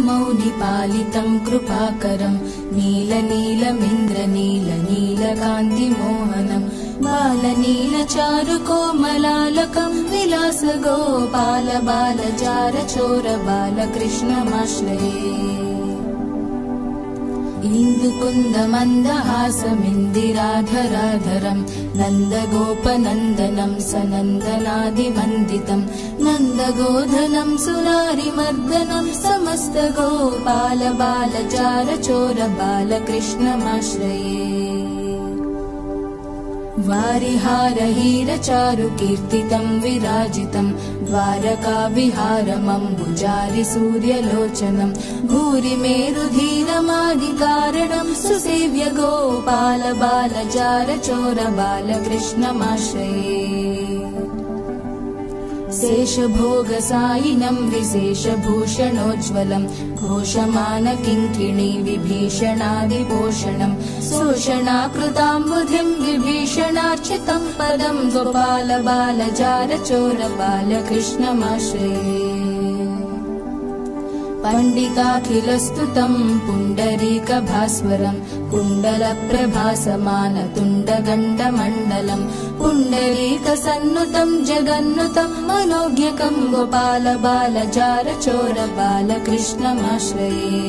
लीलयकुचेलमौलिपालितं कृपाकरं नीलनीलमिन्द्रनीलनीलकान्तिमोहनं बालनीलचारुकोमलालकं विलासगोपालबालचारचोरबालकृष्णमाश्रये इन्दुकुन्दमन्दहासमिन्दिराधराधरं नन्दगोपनन्दनं सनन्दनादिवन्दितं नन्दगोधनं सुरारिमर्दनं समस्तगोपालबालचारचोरबालकृष्णमाश्रये वारिहारहीरचारुकीर्तितं विराजितं द्वारकाविहारमम्बुजारिसूर्यलोचनं भूरिमेरुधीरमादिकारणं सुसेव्य गोपालबालचारचोरबालकृष्णमाश्रये शेषभोगसायिनं विशेषभूषणोज्ज्वलं घोषमानकिङ्किणी विभीषणादिपोषणं शोषणाकृताम्बुधिं विभीषणार्चितं पदं गोपालबालचारचोरबालकृष्णमाश्रये पण्डिताखिलस्तुतं पुण्डरीकभास्वरं कुण्डलप्रभासमानतुण्डगण्डमण्डलं पुण्डरीकसन्नुतं जगन्नुतं मनोज्ञकं गोपालबालचारचोरबालकृष्णमाश्रये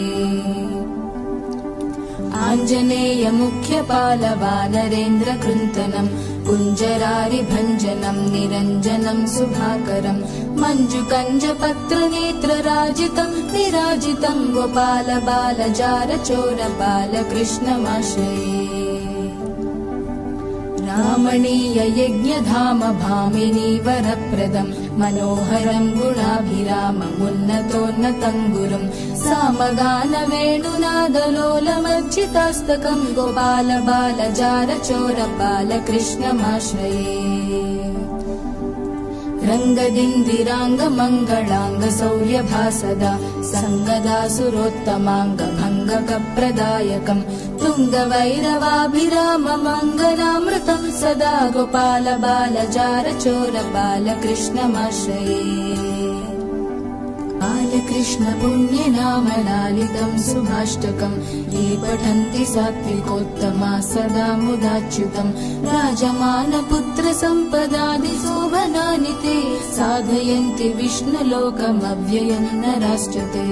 आञ्जनेयमुख्यपालवानरेन्द्रकृन्तनं कुञ्जरारिभञ्जनं निरञ्जनं सुधाकरं मञ्जुकञ्जपत्रनेत्रराजितं विराजितं गोपालबालचारचोरबालकृष्णमाश्रये रामणीययज्ञधाम भामिनी वरप्रदं मनोहरं गुणाभिराममुन्नतोन्नतं गुरुं सामगानवेणुनादलोलमर्चितास्तकं गोपालबालचारचोरबालकृष्णमाश्रये रङ्गदिन्दिराङ्गमङ्गलाङ्गशौर्यभासदा सङ्गदासुरोत्तमाङ्गभङ्गकप्रदायकं तुङ्गवैरवाभिराममङ्गलामृतं सदा गोपालबालचारचोरबालकृष्णमाश्रये बालकृष्णपुण्यनामलालितं सुभाष्टकं ये पठन्ति सात्विकोत्तमा सदा मुदाच्युतं राजमानपुत्रसम्पदादिशोभनानि ते साधयन्ति विष्णुलोकमव्ययं नराश्च ते